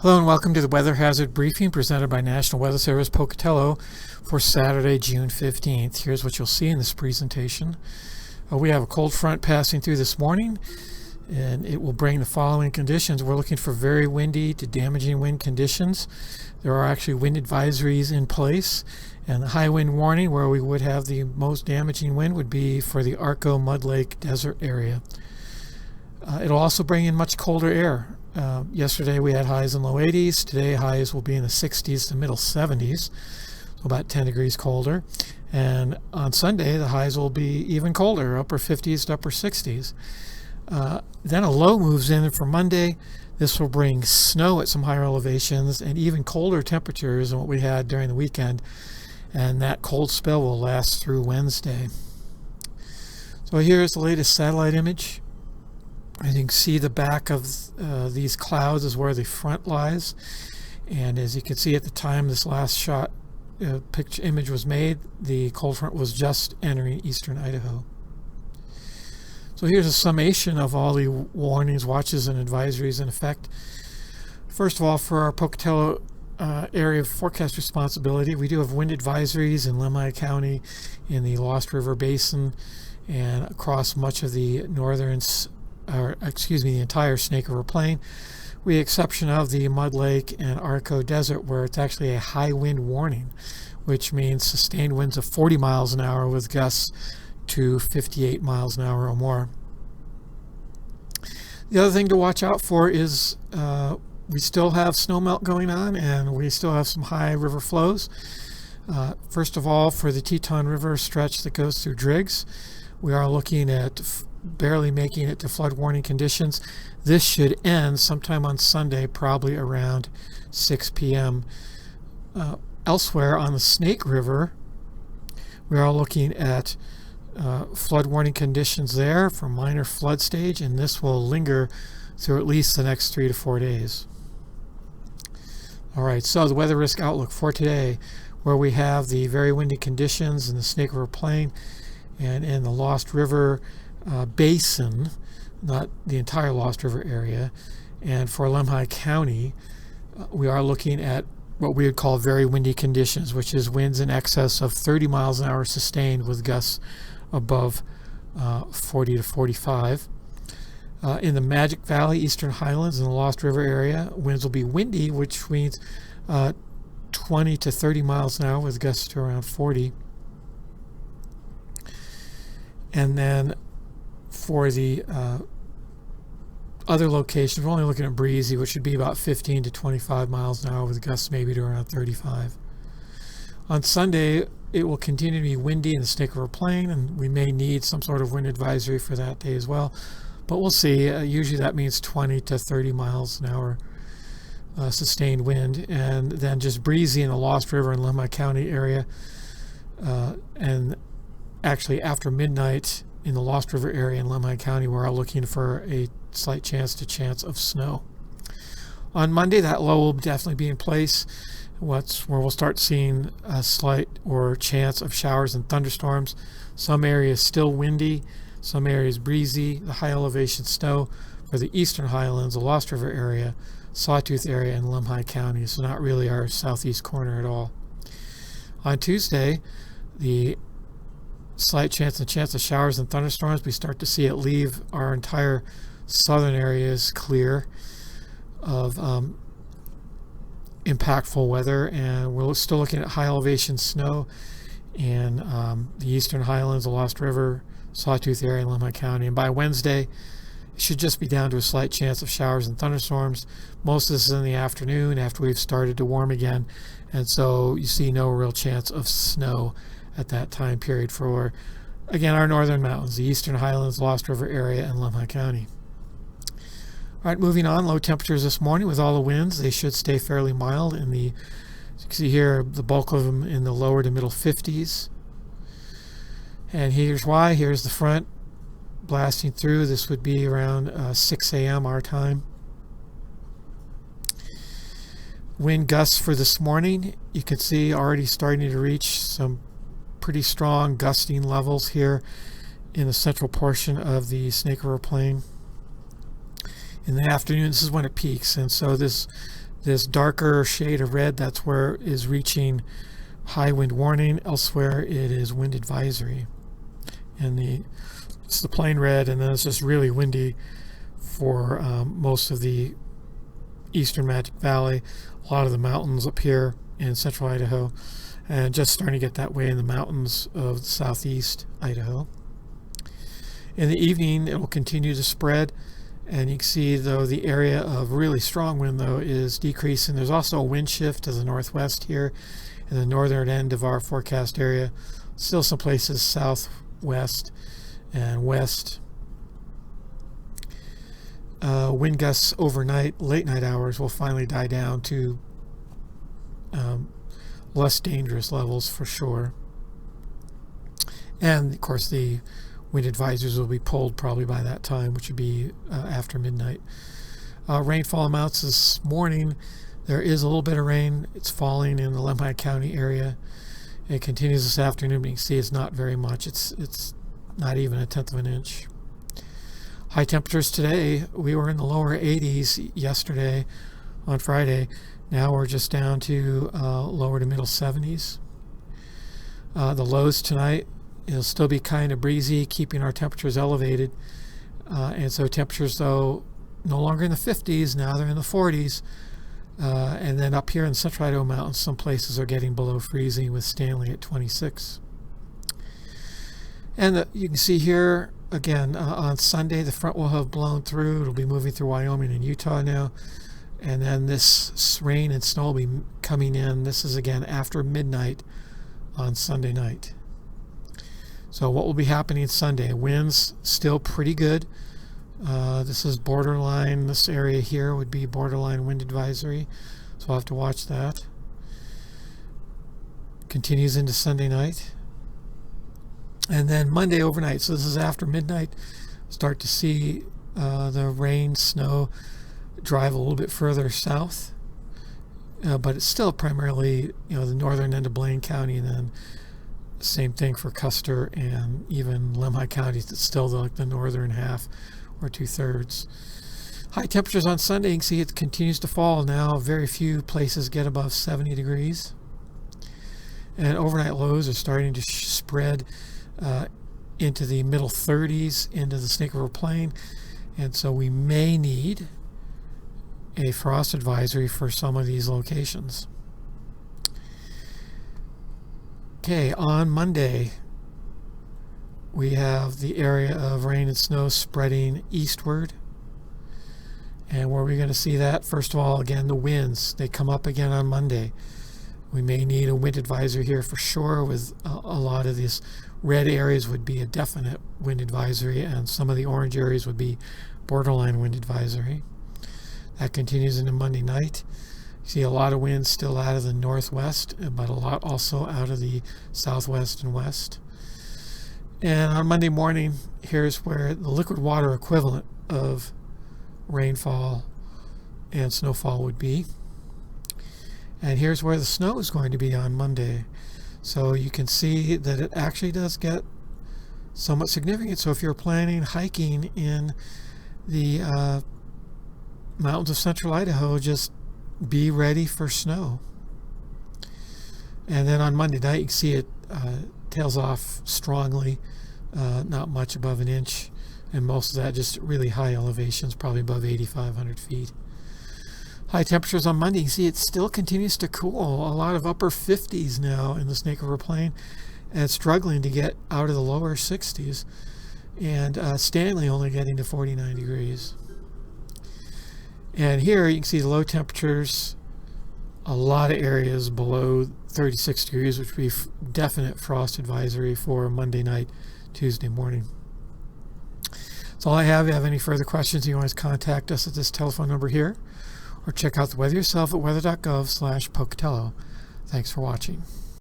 Hello and welcome to the Weather Hazard Briefing presented by National Weather Service Pocatello for Saturday, June 15th. Here's what you'll see in this presentation. We have a cold front passing through this morning, and it will bring the following conditions. We're looking for very windy to damaging wind conditions. There are actually wind advisories in place, and the high wind warning where we would have the most damaging wind would be for the Arco Mud Lake Desert area. It'll also bring in much colder air. Yesterday we had highs in low 80s. Today highs will be in the 60s to middle 70s, so about 10 degrees colder. And on Sunday the highs will be even colder, upper 50s to upper 60s. Then a low moves in for Monday. This will bring snow at some higher elevations and even colder temperatures than what we had during the weekend. And that cold spell will last through Wednesday. So here's the latest satellite image. As you can see, the back of these clouds is where the front lies, and as you can see at the time this last shot picture image was made, the cold front was just entering eastern Idaho. So here's a summation of all the warnings, watches, and advisories in effect. First of all, for our Pocatello area of forecast responsibility, we do have wind advisories in Lemhi County, in the Lost River Basin, and across much of the the entire Snake River Plain, with the exception of the Mud Lake and Arco Desert, where it's actually a high wind warning, which means sustained winds of 40 miles an hour with gusts to 58 miles an hour or more. The other thing to watch out for is we still have snowmelt going on, and we still have some high river flows. First of all, for the Teton River stretch that goes through Driggs, we are looking at barely making it to flood warning conditions. This should end sometime on Sunday, probably around 6 p.m. Elsewhere on the Snake River, we are looking at flood warning conditions there for minor flood stage, and this will linger through at least the next 3 to 4 days. All right, so the weather risk outlook for today, where we have the very windy conditions in the Snake River Plain and in the Lost River Basin, not the entire Lost River area. And for Lemhi County, we are looking at what we would call very windy conditions, which is winds in excess of 30 miles an hour sustained with gusts above 40 to 45. In the Magic Valley, Eastern Highlands, and the Lost River area, winds will be windy, which means 20 to 30 miles an hour with gusts to around 40. And then for the other locations, we're only looking at breezy, which should be about 15 to 25 miles an hour with gusts maybe to around 35. On Sunday, it will continue to be windy in the Snake River Plain, and we may need some sort of wind advisory for that day as well. But we'll see. Usually that means 20 to 30 miles an hour sustained wind, and then just breezy in the Lost River and Lemhi County area. And actually after midnight in the Lost River area in Lemhi County, we're all looking for a slight chance of snow. On Monday, that low will definitely be in place, where we'll start seeing a slight or chance of showers and thunderstorms. Some areas still windy, some areas breezy, the high elevation snow for the Eastern Highlands, the Lost River area, Sawtooth area, and Lemhi County, so not really our southeast corner at all. On Tuesday, the slight chance of showers and thunderstorms, we start to see it leave our entire southern areas clear of impactful weather, and we're still looking at high elevation snow in the Eastern Highlands, the Lost River, Sawtooth area, and Lemhi County. And by Wednesday, it should just be down to a slight chance of showers and thunderstorms. Most of this is in the afternoon after we've started to warm again, and so you see no real chance of snow at that time period for, again, our northern mountains, the Eastern Highlands, Lost River area, and Lemhi County. All right, moving on, low temperatures this morning with all the winds. They should stay fairly mild as you can see here, the bulk of them in the lower to middle 50s. And here's why. Here's the front blasting through. This would be around 6 a.m. our time. Wind gusts for this morning, you can see already starting to reach some pretty strong gusting levels here in the central portion of the Snake River Plain. In the afternoon, this is when it peaks, and so this This darker shade of red, that's where it is reaching high wind warning. Elsewhere, it is wind advisory. And it's the plain red, and then it's just really windy for most of the eastern Magic Valley, a lot of the mountains up here in central Idaho, and just starting to get that way in the mountains of southeast Idaho. In the evening, it will continue to spread, and you can see, though, the area of really strong wind, though, is decreasing. There's also a wind shift to the northwest here in the northern end of our forecast area. Still some places southwest and west. Wind gusts overnight, late night hours, will finally die down to less dangerous levels for sure. And of course, the wind advisories will be pulled probably by that time, which would be after midnight. Rainfall amounts this morning. There is a little bit of rain. It's falling in the Lemhi County area. It continues this afternoon, but you can see it's not very much. It's not even 1/10 of an inch. High temperatures today, we were in the lower 80s yesterday on Friday. Now we're just down to lower to middle 70s. The lows tonight, it'll still be kind of breezy, keeping our temperatures elevated. And so temperatures, though, no longer in the 50s, now they're in the 40s. And then up here in the central Idaho Mountains, some places are getting below freezing, with Stanley at 26. And you can see here, again, on Sunday, the front will have blown through. It'll be moving through Wyoming and Utah now. And then this rain and snow will be coming in. This is, again, after midnight on Sunday night. So what will be happening Sunday? Winds still pretty good. This is borderline. This area here would be borderline wind advisory. So I'll have to watch that. Continues into Sunday night. And then Monday overnight, so this is after midnight, start to see the rain, snow drive a little bit further south. But it's still primarily, the northern end of Blaine County, and then same thing for Custer and even Lemhi County. It's still the northern half or 2/3. High temperatures on Sunday, you can see it continues to fall now. Very few places get above 70 degrees. And overnight lows are starting to spread into the middle 30s into the Snake River Plain. And so we may need a frost advisory for some of these locations. Okay, on Monday, we have the area of rain and snow spreading eastward. And where are we going to see that? First of all, again, the winds, they come up again on Monday. We may need a wind advisory here for sure, with a lot of these red areas would be a definite wind advisory, and some of the orange areas would be borderline wind advisory. That continues into Monday night. You see a lot of wind still out of the northwest, but a lot also out of the southwest and west. And on Monday morning, here's where the liquid water equivalent of rainfall and snowfall would be. And here's where the snow is going to be on Monday. So you can see that it actually does get somewhat significant. So if you're planning hiking in the mountains of central Idaho, just be ready for snow. And then on Monday night, you can see it tails off strongly, not much above an inch. And most of that just really high elevations, probably above 8,500 feet. High temperatures on Monday, you see it still continues to cool. A lot of upper 50s now in the Snake River Plain, and struggling to get out of the lower 60s. And Stanley only getting to 49 degrees. And here you can see the low temperatures, a lot of areas below 36 degrees, which would be definite frost advisory for Monday night, Tuesday morning. That's all I have. If you have any further questions, you can always contact us at this telephone number here, or check out the weather yourself at weather.gov/Pocatello. Thanks for watching.